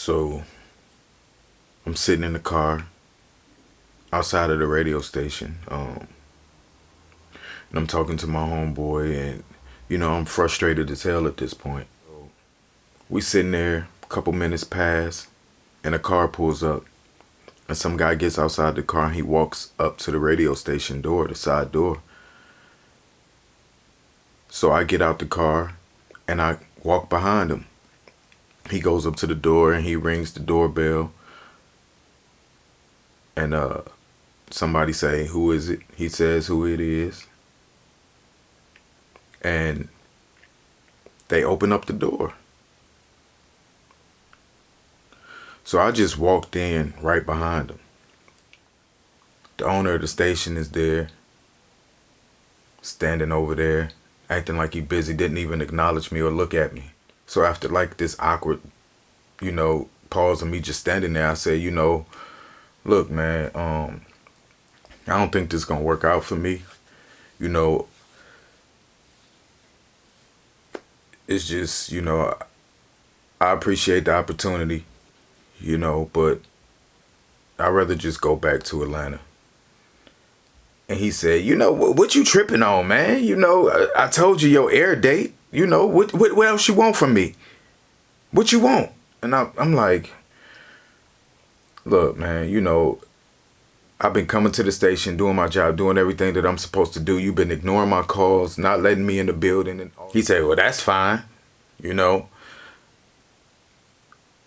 So I'm sitting in the car outside of the radio station, and I'm talking to my homeboy, and I'm frustrated as hell at this point. We sitting there, a couple minutes pass, and a car pulls up, and some guy gets outside the car and he walks up to the radio station door, the side door. So I get out the car and I walk behind him. He goes up to the door and he rings the doorbell, and somebody say, "Who is it?" He says who it is, and they open up the door. So I just walked in right behind him. The owner of the station is there, standing over there, acting like he busy, didn't even acknowledge me or look at me. So after like this awkward, pause of me just standing there, I say, "Look, man, I don't think this is gonna work out for me. It's just, I appreciate the opportunity, but I'd rather just go back to Atlanta." And he said, what you tripping on, man? I told you your air date. What else you want from me? What you want? And I'm like, "Look, man, I've been coming to the station, doing my job, doing everything that I'm supposed to do. You've been ignoring my calls, not letting me in the building." And he said, "Well, that's fine.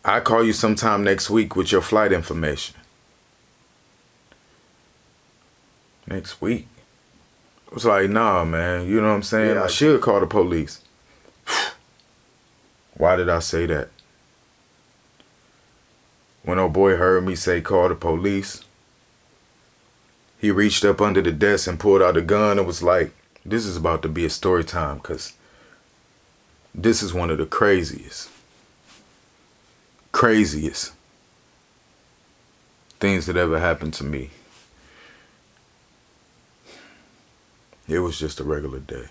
I'll call you sometime next week with your flight information." Next week? I was like, "Nah, man, you know what I'm saying? Yeah, I should call the police." Why did I say that? When old boy heard me say call the police, he reached up under the desk and pulled out a gun and was like, "This is about to be a story time, because this is one of the craziest things that ever happened to me." It was just a regular day.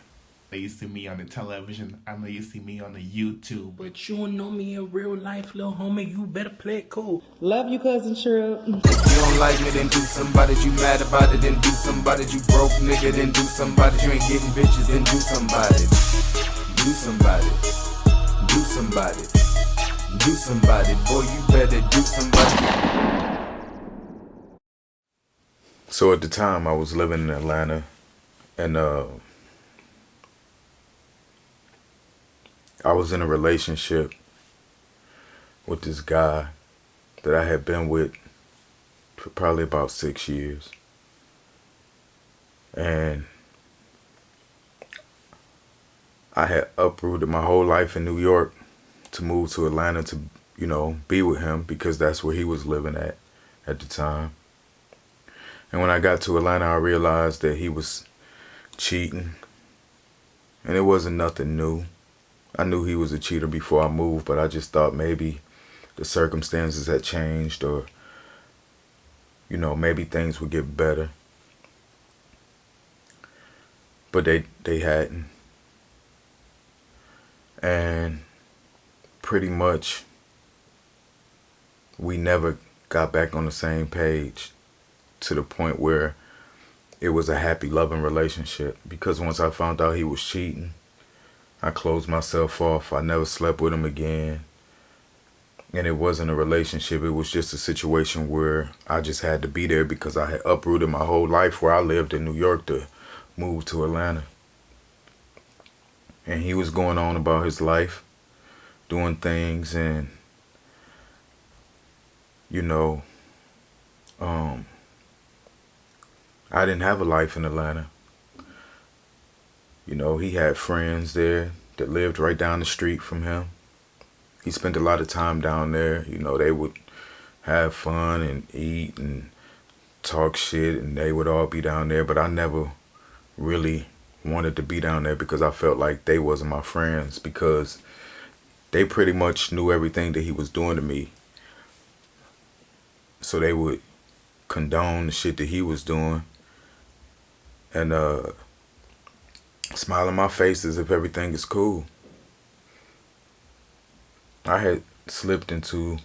You see me on the television, I know you see me on the YouTube. But you don't know me in real life, little homie, you better play it cool. Love you, cousin Tripp. If you don't like me, then do somebody. You mad about it, then do somebody. You broke nigga, then do somebody. You ain't getting bitches, then do somebody. Do somebody. Do somebody. Do somebody. Boy, you better do somebody. So at the time I was living in Atlanta, and I was in a relationship with this guy that I had been with for probably about 6 years. And I had uprooted my whole life in New York to move to Atlanta to, be with him, because that's where he was living at the time. And when I got to Atlanta, I realized that he was cheating, and it wasn't nothing new. I knew he was a cheater before I moved, but I just thought maybe the circumstances had changed, or maybe things would get better. But they hadn't. And pretty much we never got back on the same page, to the point where it was a happy, loving relationship. Because once I found out he was cheating, I closed myself off. I never slept with him again. And it wasn't a relationship. It was just a situation where I just had to be there, because I had uprooted my whole life where I lived in New York to move to Atlanta. And he was going on about his life, doing things, and, I didn't have a life in Atlanta. He had friends there that lived right down the street from him. He spent a lot of time down there. They would have fun and eat and talk shit, and they would all be down there. But I never really wanted to be down there, because I felt like they wasn't my friends, because they pretty much knew everything that he was doing to me. So they would condone the shit that he was doing, and smile in my face as if everything is cool. I had slipped into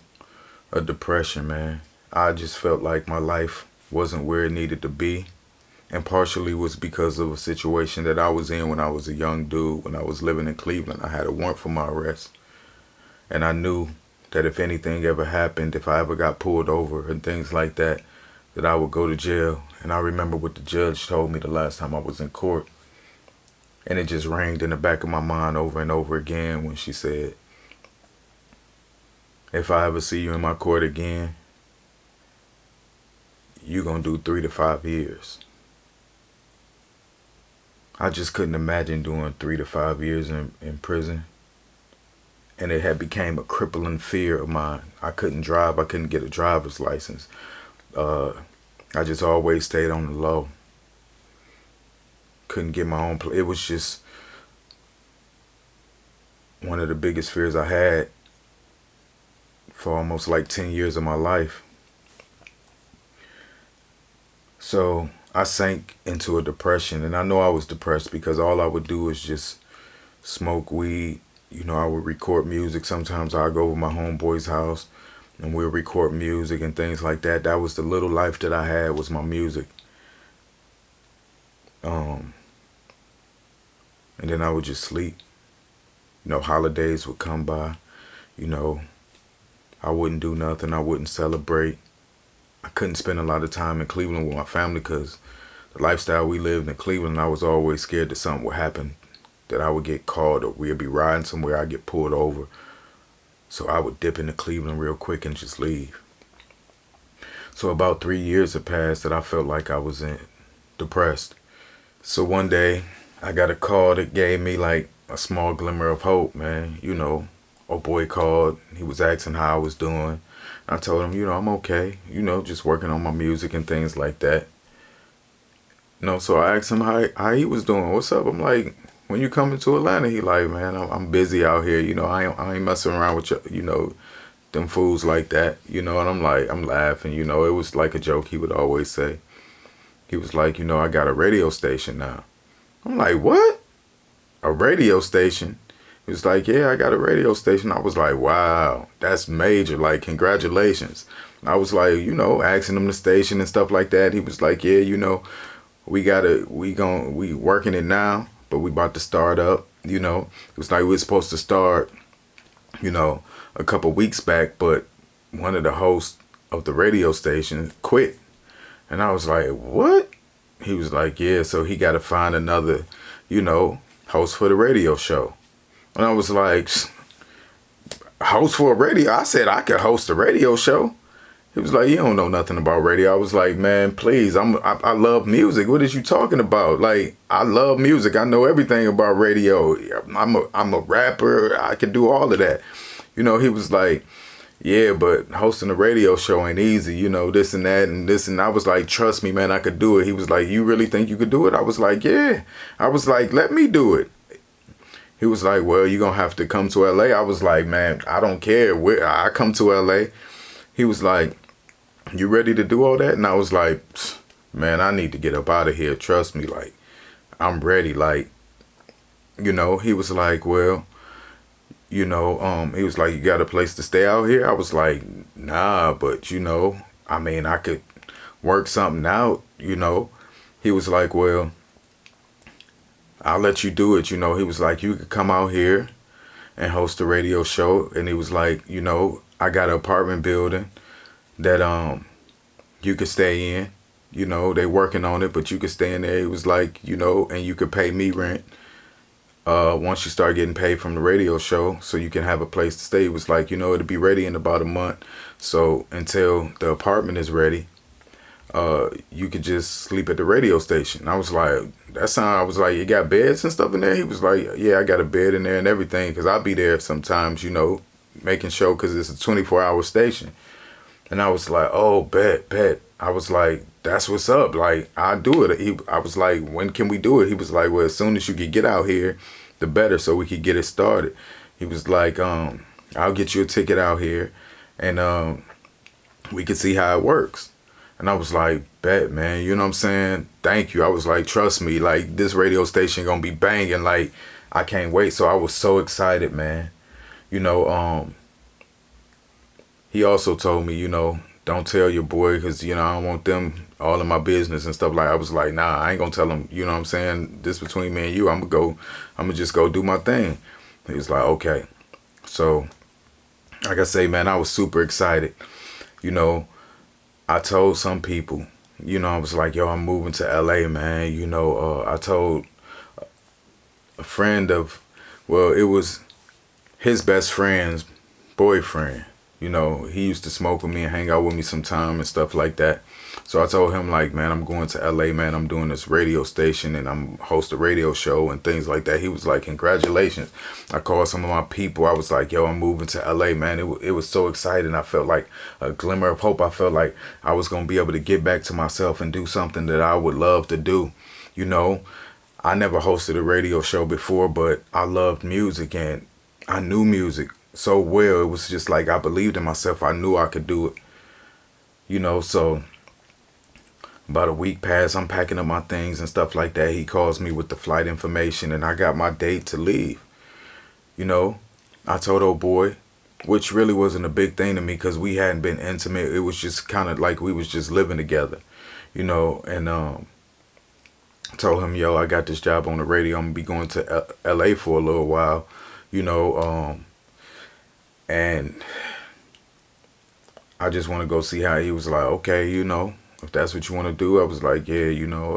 a depression, man. I just felt like my life wasn't where it needed to be. And partially was because of a situation that I was in when I was a young dude, when I was living in Cleveland. I had a warrant for my arrest. And I knew that if anything ever happened, if I ever got pulled over and things like that, that I would go to jail. And I remember what the judge told me the last time I was in court. And it just rang in the back of my mind over and over again when she said, if I ever see you in my court again, you're going to do 3 to 5 years. I just couldn't imagine doing 3 to 5 years in prison. And it had became a crippling fear of mine. I couldn't drive. I couldn't get a driver's license. I just always stayed on the low. Couldn't get my own place. It was just one of the biggest fears I had for almost like 10 years of my life. So I sank into a depression, and I know I was depressed because all I would do was just smoke weed. You know, I would record music. Sometimes I'd go over my homeboy's house and we'll record music and things like that. That was the little life that I had, was my music. And then I would just sleep. You know, holidays would come by. You know, I wouldn't do nothing. I wouldn't celebrate. I couldn't spend a lot of time in Cleveland with my family because the lifestyle we lived in Cleveland, I was always scared that something would happen, that I would get caught or we'd be riding somewhere, I'd get pulled over. So I would dip into Cleveland real quick and just leave. So about 3 years had passed that I felt like I was depressed. So one day I got a call that gave me like a small glimmer of hope, man. You know, a boy called. He was asking how I was doing. I told him, you know, I'm okay. You know, just working on my music and things like that. You know, so I asked him how he was doing. What's up? I'm like, when you coming to Atlanta? He like, man, I'm busy out here. You know, I ain't messing around with you know, them fools like that. You know, and I'm like, I'm laughing. You know, it was like a joke he would always say. He was like, you know, I got a radio station now. I'm like, what? A radio station? He was like, yeah, I got a radio station. I was like, wow, that's major. Like, congratulations. I was like, you know, asking him the station and stuff like that. He was like, yeah, you know, we working it now, but we about to start up, you know. It was like we were supposed to start, you know, a couple weeks back, but one of the hosts of the radio station quit. And I was like, what? He was like, yeah, so he got to find another, you know, host for the radio show. And I was like, host for a radio? I said I could host a radio show. He was like, you don't know nothing about radio. I was like, man, please, I love music. What is you talking about? Like, I love music. I know everything about radio. I'm a rapper. I can do all of that. You know, he was like, yeah, but hosting a radio show ain't easy. You know, this and that and this. And I was like, trust me, man, I could do it. He was like, you really think you could do it? I was like, yeah. I was like, let me do it. He was like, well, you're going to have to come to LA. I was like, man, I don't care. I come to LA. He was like, you ready to do all that? And I was like, man, I need to get up out of here. Trust me. Like, I'm ready. Like, you know, he was like, well, you know, he was like, you got a place to stay out here? I was like, nah, but, you know, I mean, I could work something out, you know. He was like, well, I'll let you do it. You know, he was like, you could come out here and host a radio show. And he was like, you know, I got an apartment building that you could stay in. You know, they working on it, but you could stay in there. He was like, you know, and you could pay me rent once you start getting paid from the radio show, so you can have a place to stay. He was like, you know, it'll be ready in about a month. So until the apartment is ready, you could just sleep at the radio station. I was like, I was like, you got beds and stuff in there? He was like, yeah, I got a bed in there and everything, because I'll be there sometimes, you know, making show, because it's a 24-hour station. And I was like, oh, bet. I was like, that's what's up. Like, I'll do it. I was like, when can we do it? He was like, well, as soon as you could get out here, the better, so we could get it started. He was like, I'll get you a ticket out here, and we can see how it works. And I was like, bet, man, you know what I'm saying? Thank you. I was like, trust me, like, this radio station gonna be banging. Like, I can't wait. So I was so excited, man. You know, he also told me, don't tell your boy because, I don't want them all in my business and stuff. Like, I was like, nah, I ain't gonna tell him, you know what I'm saying? This between me and you, I'm gonna just go do my thing. He was like, okay. So, like I say, man, I was super excited. You know, I told some people, I was like, yo, I'm moving to LA, man. I told a friend it was his best friend's boyfriend. He used to smoke with me and hang out with me sometime and stuff like that. So I told him, like, man, I'm going to LA, man. I'm doing this radio station and I'm host a radio show and things like that. He was like, congratulations. I called some of my people. I was like, yo, I'm moving to LA, man. It was so exciting. I felt like a glimmer of hope. I felt like I was going to be able to get back to myself and do something that I would love to do. I never hosted a radio show before, but I loved music and I knew music so well. It was just like I believed in myself. I knew I could do it. So about a week passed. I'm packing up my things and stuff like that. He calls me with the flight information and I got my date to leave. I told old boy, which really wasn't a big thing to me because we hadn't been intimate. It was just kind of like we was just living together, and told him, yo, I got this job on the radio. I'm gonna be going to LA for a little while, and I just want to go see how. He was like, okay, if that's what you want to do. I was like, yeah,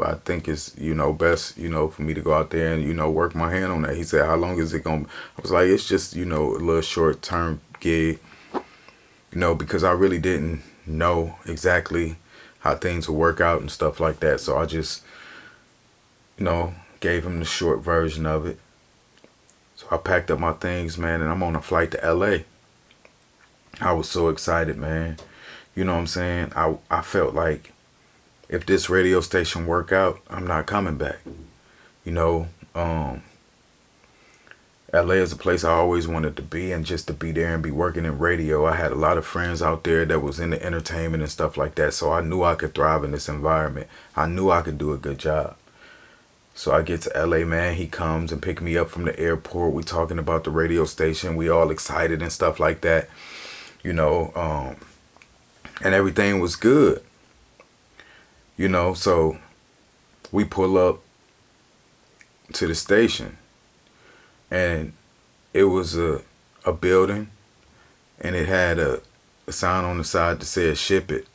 I think it's, best, for me to go out there and, work my hand on that. He said, how long is it going to, I was like, it's just, a little short term gig, because I really didn't know exactly how things would work out and stuff like that. So I just, gave him the short version of it. So I packed up my things, man, and I'm on a flight to LA. I was so excited, man. You know what I'm saying? I felt like if this radio station work out, I'm not coming back. LA is a place I always wanted to be, and just to be there and be working in radio. I had a lot of friends out there that was in the entertainment and stuff like that, so I knew I could thrive in this environment. I knew I could do a good job. So I get to LA, man. He comes and pick me up from the airport. We talking about the radio station. We all excited and stuff like that. And everything was good. So we pull up to the station and it was a building and it had a sign on the side that said ship it.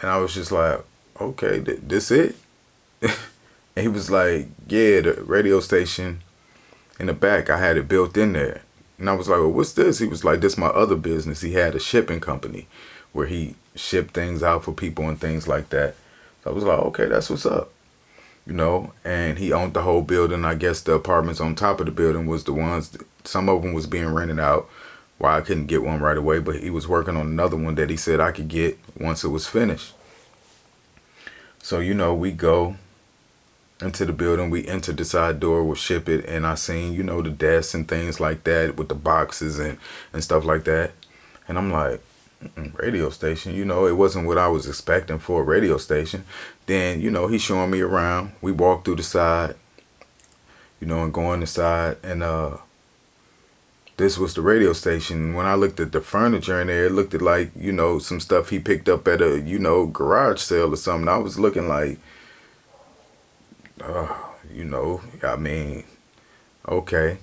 And I was just like, okay, this it? And he was like, yeah, the radio station in the back, I had it built in there. And I was like, well, what's this? He was like, this is my other business. He had a shipping company where he shipped things out for people and things like that. So I was like, okay, that's what's up. And he owned the whole building. I guess the apartments on top of the building was the ones, some of them was being rented out. Why I couldn't get one right away, but he was working on another one that he said I could get once it was finished. So, we go into the building. We entered the side door, we'll ship it, and I seen, the desks and things like that with the boxes and stuff like that. And I'm like, radio station, it wasn't what I was expecting for a radio station. Then, he's showing me around. We walk through the side, and go on the side, and this was the radio station. When I looked at the furniture in there, it looked like, some stuff he picked up at a, garage sale or something. I was looking like, okay.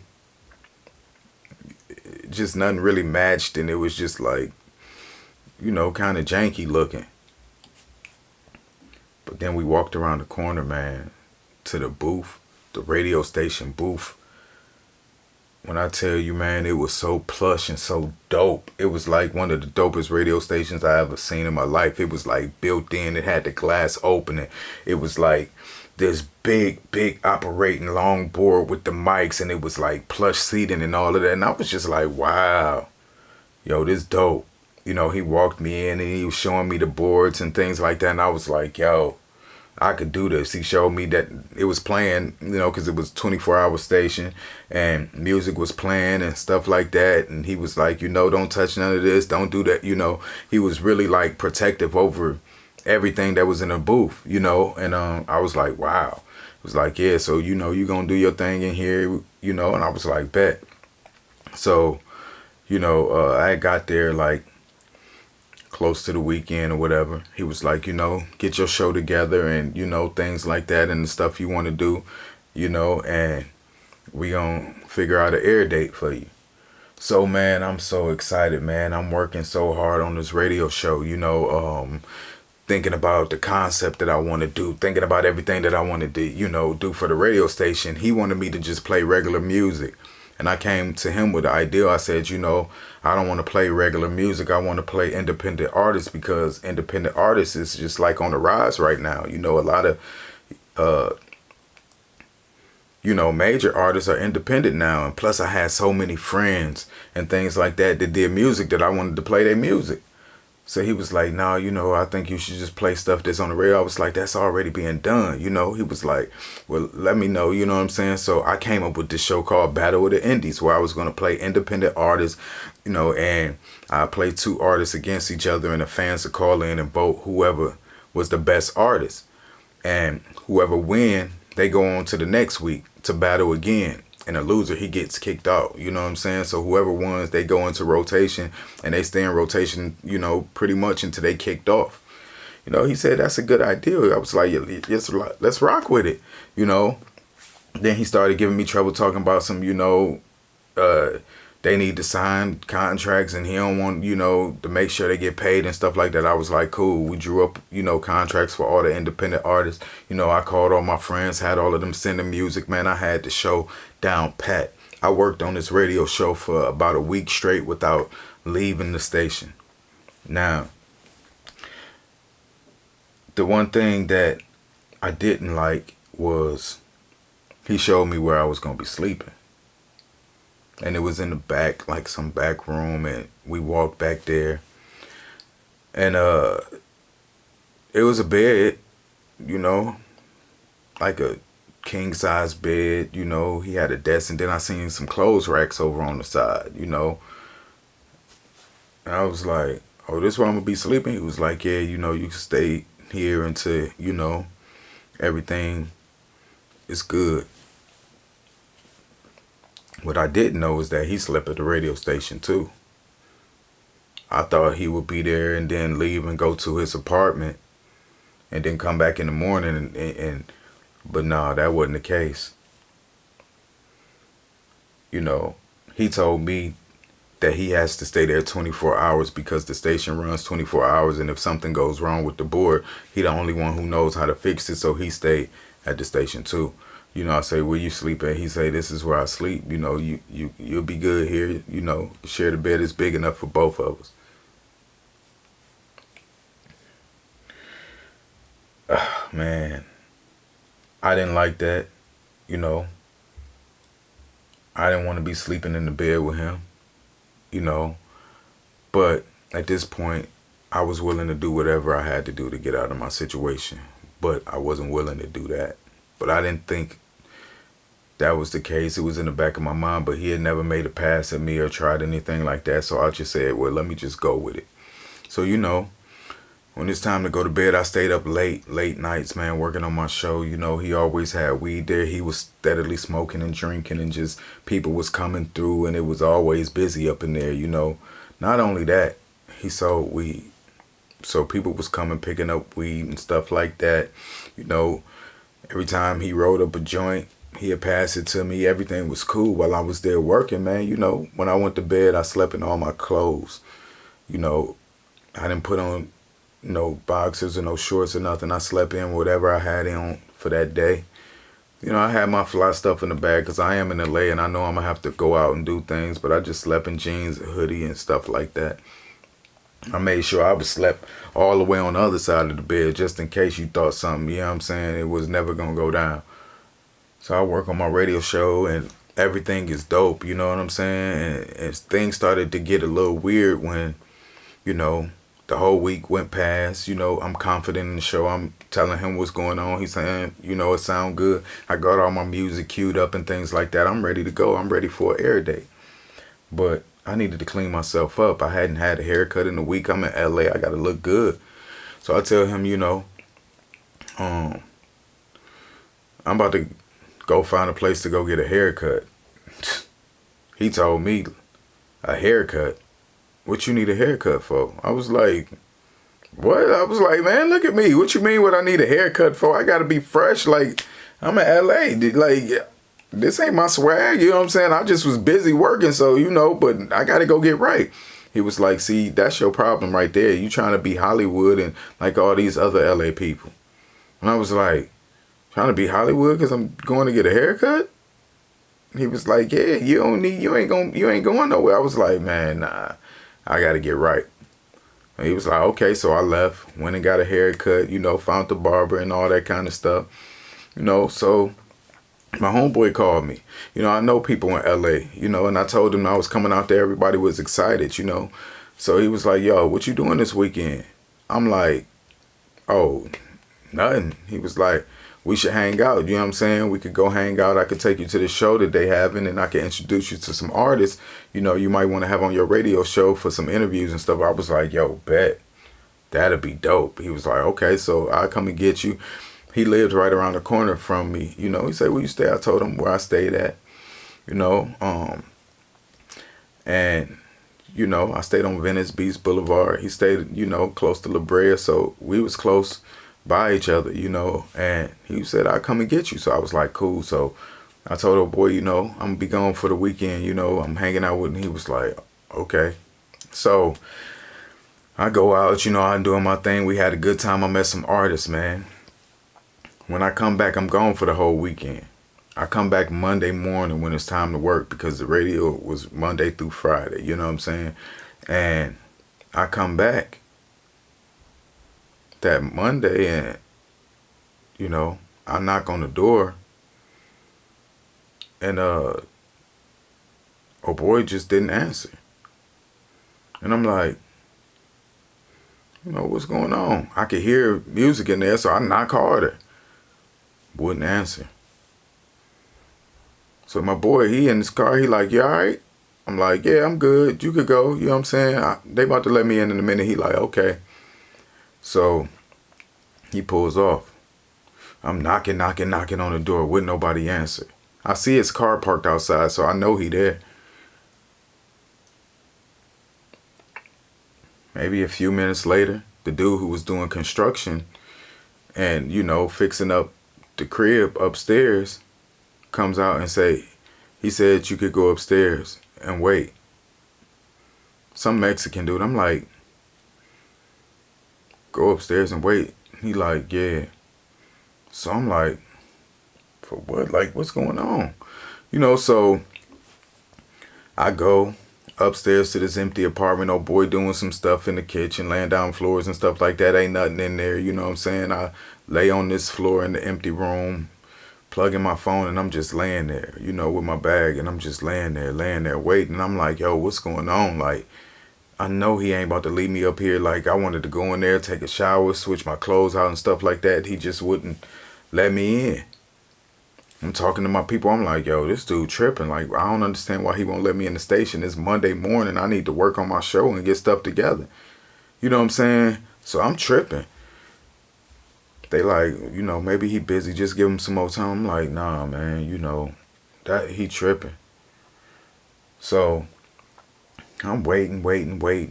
Just nothing really matched, and it was just like, kind of janky looking. But then we walked around the corner, man, to the booth, the radio station booth. When I tell you, man, it was so plush and so dope. It was like one of the dopest radio stations I ever seen in my life. It was like built in. It had the glass opening. It was like this big operating long board with the mics, and it was like plush seating and all of that. And I was just like, wow, yo, this dope. He walked me in and he was showing me the boards and things like that. And I was like, yo, I could do this. He showed me that it was playing, because it was a 24-hour station and music was playing and stuff like that. And he was like, don't touch none of this. Don't do that. He was really like protective over everything that was in the booth, and I was like, wow. It was like, yeah, so, you going to do your thing in here, and I was like, bet. So, I got there like close to the weekend or whatever. He was like, get your show together and, things like that and the stuff you want to do, and we gonna figure out an air date for you. So, man, I'm so excited, man. I'm working so hard on this radio show, thinking about the concept that I want to do, thinking about everything that I want to do for the radio station. He wanted me to just play regular music. And I came to him with the idea. I said, I don't want to play regular music. I want to play independent artists because independent artists is just like on the rise right now. A lot of, major artists are independent now. And plus I had so many friends and things like that did music that I wanted to play their music. So he was like, no, I think you should just play stuff that's on the radio. I was like, that's already being done. He was like, well, let me know, you know what I'm saying? So I came up with this show called Battle of the Indies, where I was going to play independent artists, and I play two artists against each other, and the fans would call in and vote whoever was the best artist. And whoever win, they go on to the next week to battle again. And a loser, he gets kicked out. You know what I'm saying? So whoever wins, they go into rotation, and they stay in rotation, pretty much until they kicked off. He said, that's a good idea. I was like, yes, let's rock with it. Then he started giving me trouble talking about some, they need to sign contracts and he don't want, to make sure they get paid and stuff like that. I was like, cool. We drew up, contracts for all the independent artists. I called all my friends, had all of them sending music. Man, I had the show down pat. I worked on this radio show for about a week straight without leaving the station. Now, the one thing that I didn't like was he showed me where I was going to be sleeping. And it was in the back, like some back room, and we walked back there. And it was a bed, like a king size bed, he had a desk, and then I seen some clothes racks over on the side, And I was like, oh, this is where I'm gonna be sleeping? He was like, yeah, you can stay here until, everything is good. What I didn't know is that he slept at the radio station too. I thought he would be there and then leave and go to his apartment and then come back in the morning but no, that wasn't the case. He told me that he has to stay there 24 hours because the station runs 24 hours, and if something goes wrong with the board, he the only one who knows how to fix it, so he stayed at the station too. I say, where you sleep at? He say, this is where I sleep. You'll be good here. Share the bed is big enough for both of us. Man, I didn't like that. I didn't want to be sleeping in the bed with him, But at this point, I was willing to do whatever I had to do to get out of my situation. But I wasn't willing to do that. But I didn't think that was the case. It was in the back of my mind, but he had never made a pass at me or tried anything like that. So I just said, well, let me just go with it. So, when it's time to go to bed, I stayed up late nights, man, working on my show. He always had weed there. He was steadily smoking and drinking, and just people was coming through, and it was always busy up in there, Not only that, he sold weed. So people was coming, picking up weed and stuff like that. Every time he rolled up a joint, he'd pass it to me. Everything was cool while I was there working, man. When I went to bed, I slept in all my clothes. I didn't put on no boxers or no shorts or nothing. I slept in whatever I had on for that day. I had my fly stuff in the bag because I am in LA and I know I'm going to have to go out and do things, but I just slept in jeans, a hoodie, and stuff like that. I made sure I was slept all the way on the other side of the bed just in case you thought something, you know what I'm saying, it was never going to go down. So I work on my radio show and everything is dope, you know what I'm saying? And things started to get a little weird when, the whole week went past. I'm confident in the show. I'm telling him what's going on. He's saying, it sound good. I got all my music queued up and things like that. I'm ready to go. I'm ready for an air date. But I needed to clean myself up. I hadn't had a haircut in a week. I'm in LA. I got to look good. So I tell him, I'm about to go find a place to go get a haircut. He told me, A haircut? What you need a haircut for? I was like, what? I was like, man, look at me. What you mean what I need a haircut for? I gotta be fresh. Like, I'm in LA. Like, this ain't my swag. You know what I'm saying? I just was busy working, so, but I gotta go get right. He was like, see, that's your problem right there. You trying to be Hollywood and like all these other LA people. And I was like, trying to be Hollywood because I'm going to get a haircut? He was like, yeah, you ain't going nowhere. I was like, man, nah, I got to get right. And he was like, okay. So I left, went and got a haircut, found the barber and all that kind of stuff. So my homeboy called me. I know people in LA, and I told him I was coming out there. Everybody was excited, So he was like, yo, what you doing this weekend? I'm like, oh, nothing. He was like, we should hang out. You know what I'm saying? We could go hang out. I could take you to the show that they having, and I could introduce you to some artists, you might want to have on your radio show for some interviews and stuff. I was like, yo, bet. That'd be dope. He was like, okay, so I'll come and get you. He lived right around the corner from me. He said, where you stay? I told him where I stayed at, and, I stayed on Venice Beach Boulevard. He stayed, close to La Brea. So we was close by each other, and he said, I'll come and get you. So I was like, cool. So I told old boy, I'm gonna be gone for the weekend, I'm hanging out with him. He was like, okay. So I go out, I'm doing my thing. We had a good time. I met some artists, man. When I come back, I'm gone for the whole weekend. I come back Monday morning when it's time to work because the radio was Monday through Friday, you know what I'm saying? And I come back that Monday and, I knock on the door and oh boy just didn't answer. And I'm like, what's going on? I could hear music in there, so I knock harder. Wouldn't answer. So my boy, he in his car, he like, you all right? I'm like, yeah, I'm good. You could go. You know what I'm saying? They about to let me in a minute. He like, okay. So he pulls off. I'm knocking on the door. Wouldn't nobody answer. I see his car parked outside, so I know he there. Maybe a few minutes later, the dude who was doing construction and, fixing up the crib upstairs comes out and he said you could go upstairs and wait. Some Mexican dude. I'm like, go upstairs and wait. He like, yeah. So I'm like, for what? Like, what's going on? So I go upstairs to this empty apartment. Old boy doing some stuff in the kitchen, laying down floors and stuff like that. Ain't nothing in there, you know what I'm saying? I lay on this floor in the empty room, plugging my phone, and I'm just laying there, with my bag, and I'm just laying there waiting. I'm like, yo, what's going on? Like, I know he ain't about to leave me up here. Like, I wanted to go in there, take a shower, switch my clothes out and stuff like that. He just wouldn't let me in. I'm talking to my people. I'm like, yo, this dude tripping. Like, I don't understand why he won't let me in the station. It's Monday morning. I need to work on my show and get stuff together. You know what I'm saying? So I'm tripping. They like, maybe he busy. Just give him some more time. I'm like, nah, man, that he tripping. So I'm waiting.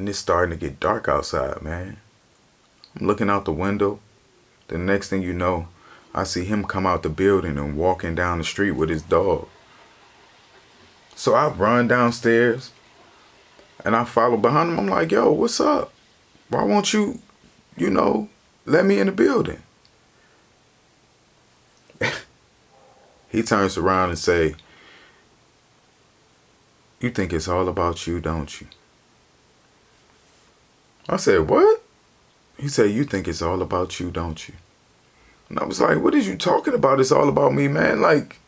It's starting to get dark outside, man. I'm looking out the window. The next thing you know, I see him come out the building and walking down the street with his dog. So I run downstairs and I follow behind him. I'm like, yo, what's up? Why won't you, let me in the building? He turns around and say, you think it's all about you, don't you? I said, what? He said, you think it's all about you, don't you? And I was like, what are you talking about? It's all about me, man. Like,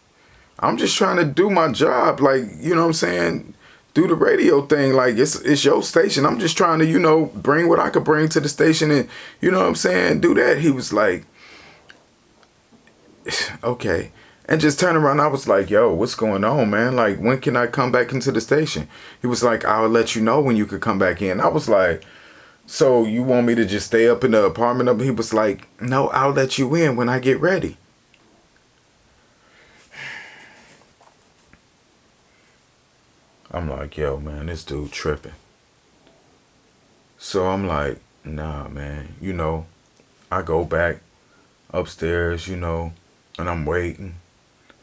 I'm just trying to do my job. Like, you know what I'm saying? Do the radio thing. Like, it's your station. I'm just trying to, bring what I could bring to the station and, you know what I'm saying? Do that. He was like, okay. And just turn around. I was like, yo, what's going on, man? Like, when can I come back into the station? He was like, I'll let you know when you could come back in. I was like, so you want me to just stay up in the apartment up? He was like, no, I'll let you in when I get ready. I'm like, yo, man, this dude tripping. So I'm like, nah, man. I go back upstairs, and I'm waiting.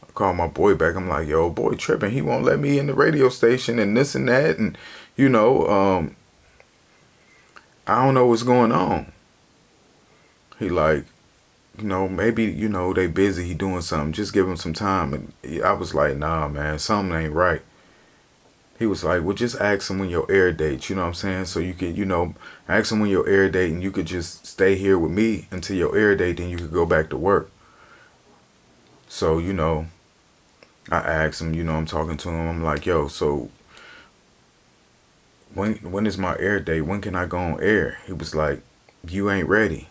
I call my boy back. I'm like, yo, boy tripping. He won't let me in the radio station and this and that. And, I don't know what's going on. He like, maybe, they busy. He doing something. Just give him some time. And I was like, nah, man, something ain't right. He was like, well, just ask him when your air date, you know what I'm saying? So you could, ask him when your air date and you could just stay here with me until your air date, then you could go back to work. So, I asked him, I'm talking to him. I'm like, yo, so when is my air date? When can I go on air? He was like, you ain't ready.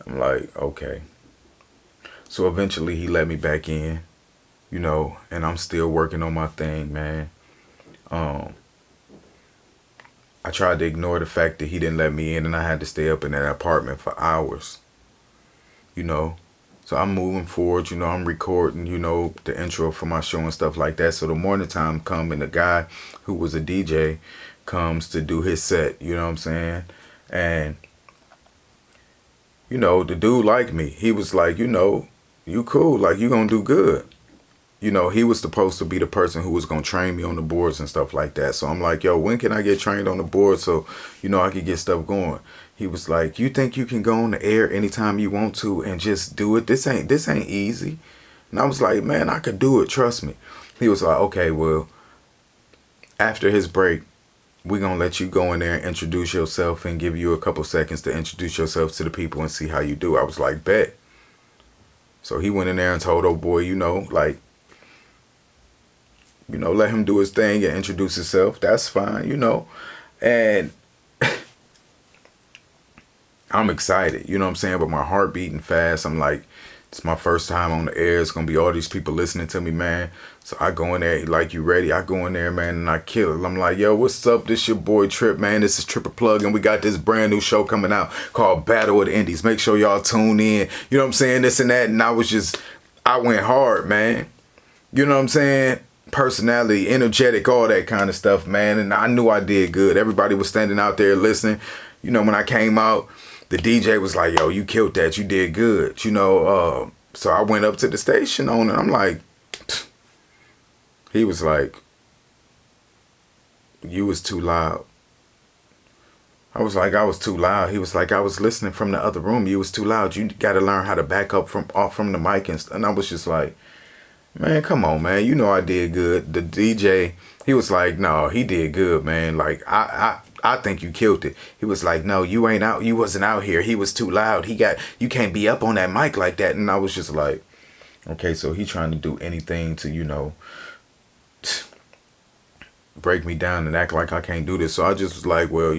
I'm like, okay. So eventually he let me back in, and I'm still working on my thing, man. I tried to ignore the fact that he didn't let me in and I had to stay up in that apartment for hours, So I'm moving forward, I'm recording, the intro for my show and stuff like that. So the morning time come and the guy who was a DJ comes to do his set, you know what I'm saying? And, the dude liked me. He was like, you cool, like you gonna do good. He was supposed to be the person who was gonna train me on the boards and stuff like that. So I'm like, yo, when can I get trained on the board so, I can get stuff going? He was like, you think you can go on the air anytime you want to and just do it? This ain't easy. And I was like, man, I could do it, trust me. He was like, okay, well, after his break, we're gonna let you go in there and introduce yourself and give you a couple seconds to introduce yourself to the people and see how you do. I was like, bet. So he went in there and told old boy, let him do his thing and introduce himself. That's fine, And I'm excited, you know what I'm saying? But my heart beating fast. I'm like, it's my first time on the air. It's going to be all these people listening to me, man. So I go in there, he like, you ready? I go in there, man, and I kill it. I'm like, yo, what's up? This your boy Tripp, man. This is Tripp Plug, and we got this brand new show coming out called Battle of the Indies. Make sure y'all tune in. You know what I'm saying? This and that. And I went hard, man. You know what I'm saying? Personality, energetic, all that kind of stuff, man. And I knew I did good. Everybody was standing out there listening. When I came out, the DJ was like, yo, you killed that. You did good. So I went up to the station owner. I'm like, he was like, you was too loud. I was like, I was too loud. He was like, I was listening from the other room. You was too loud. You got to learn how to back up off from the mic and I was just like, man, come on, man. I did good. The DJ, he was like, no, he did good, man. Like, I think you killed it. He was like, no, you ain't out. You wasn't out here. He was too loud. You can't be up on that mic like that. And I was just like, okay, so he trying to do anything to, break me down and act like I can't do this. So I just was like, well,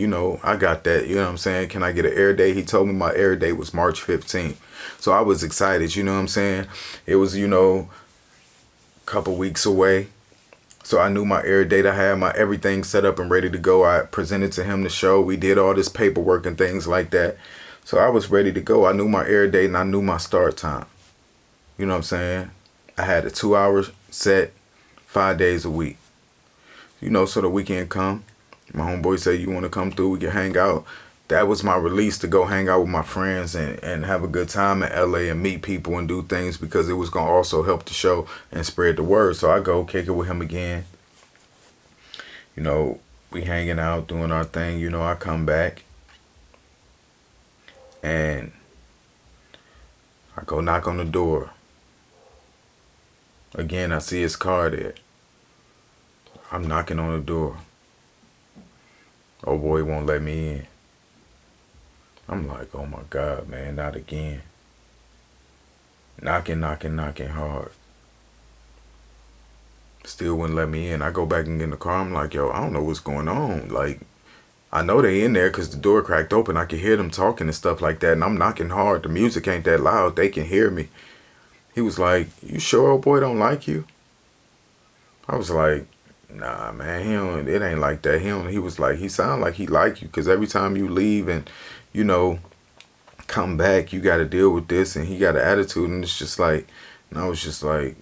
I got that. You know what I'm saying? Can I get an air date? He told me my air date was March 15th. So I was excited. You know what I'm saying? It was, couple weeks away. So I knew my air date. I had my everything set up and ready to go. I presented to him the show. We did all this paperwork and things like that. So I was ready to go. I knew my air date and I knew my start time. You know what I'm saying? I had a 2-hour set, 5 days a week. So the weekend come. My homeboy said, you want to come through? We can hang out. That was my release to go hang out with my friends and have a good time in LA and meet people and do things because it was going to also help the show and spread the word. So I go kick it with him again. We hanging out, doing our thing. I come back and I go knock on the door. Again, I see his car there. I'm knocking on the door. Oh boy, won't let me in. I'm like, oh my God, man, not again. Knocking hard. Still wouldn't let me in. I go back and get in the car. I'm like, yo, I don't know what's going on. Like, I know they in there because the door cracked open. I can hear them talking and stuff like that. And I'm knocking hard. The music ain't that loud. They can hear me. He was like, you sure old boy don't like you? I was like, nah, man, it ain't like that. He was like, he sound like he like you because every time you leave and, come back, you got to deal with this. And he got an attitude. And it's just like, And I was just like,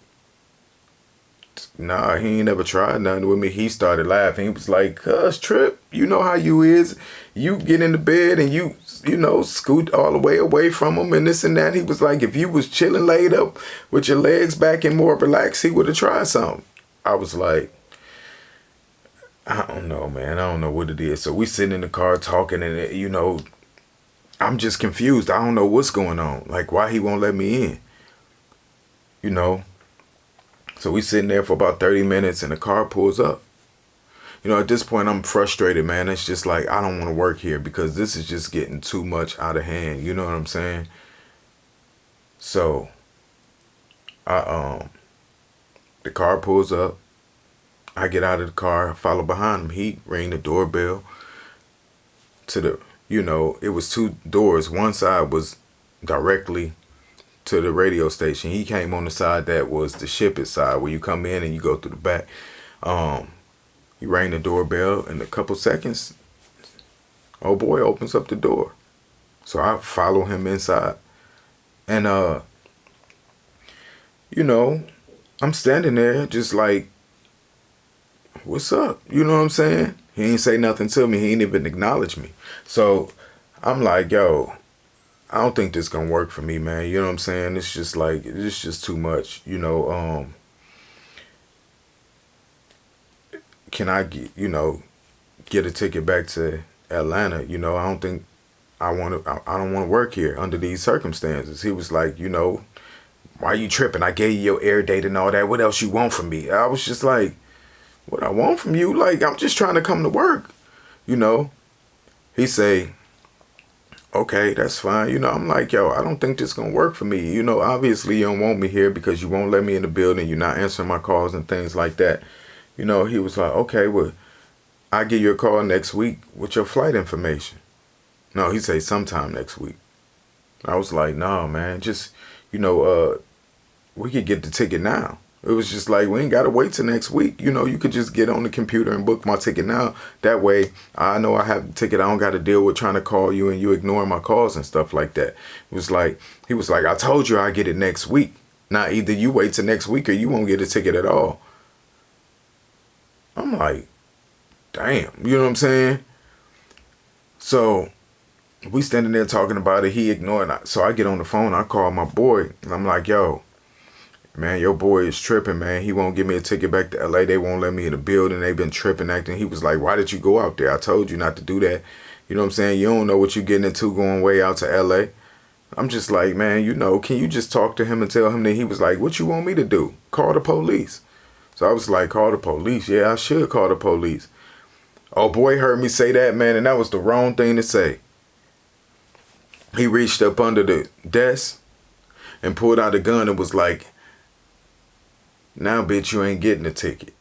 nah, he ain't never tried nothing with me. He started laughing. He was like, cuz Tripp, you know how you is. You get in the bed and you know, scoot all the way away from him and this and that. He was like, if you was chilling laid up with your legs back and more relaxed, he would have tried something. I was like, I don't know, man. I don't know what it is. So we sitting in the car talking and, you know, I'm just confused. I don't know what's going on. Like, why he won't let me in, you know? So we sitting there for about 30 minutes and the car pulls up. You know, at this point, I'm frustrated, man. It's just like, I don't want to work here because this is just getting too much out of hand. You know what I'm saying? So, the car pulls up. I get out of the car, I follow behind him. He rang the doorbell to the, you know, it was two doors. One side was directly to the radio station. He came on the side that was the ship it side where you come in and you go through the back. He rang the doorbell in a couple seconds. Oh boy opens up the door. So I follow him inside. And you know, I'm standing there just like, what's up? You know what I'm saying? He ain't say nothing to me. He ain't even acknowledge me. So I'm like, yo, I don't think this gonna work for me, man. You know what I'm saying? It's just like, it's just too much. You know, can I get, you know, get a ticket back to Atlanta? You know, I don't think I want to, I don't want to work here under these circumstances. He was like, you know, why you tripping? I gave you your air date and all that. What else you want from me? I was just like, what I want from you? Like, I'm just trying to come to work, you know? He say, okay, that's fine. You know, I'm like, yo, I don't think this gonna work for me. You know, obviously you don't want me here because you won't let me in the building. You're not answering my calls and things like that. You know, he was like, okay, well, I'll give you a call next week with your flight information. No, he say sometime next week. I was like, no, man, just, you know, we could get the ticket now. It was just like, we ain't got to wait till next week. You know, you could just get on the computer and book my ticket now. That way, I know I have the ticket. I don't got to deal with trying to call you and you ignoring my calls and stuff like that. It was like, he was like, I told you I get it next week. Now, either you wait till next week or you won't get a ticket at all. I'm like, damn, you know what I'm saying? So we standing there talking about it. He ignoring it. So I get on the phone. I call my boy. And I'm like, yo, man, your boy is tripping, man. He won't give me a ticket back to LA. They won't let me in the building. They've been tripping, acting. He was like, why did you go out there? I told you not to do that. You know what I'm saying? You don't know what you're getting into going way out to LA. I'm just like, man, you know, can you just talk to him and tell him that? He was like, what you want me to do? Call the police. So I was like, call the police? Yeah, I should call the police. Oh, boy heard me say that, man, and that was the wrong thing to say. He reached up under the desk and pulled out a gun and was like, now, bitch, you ain't getting a ticket.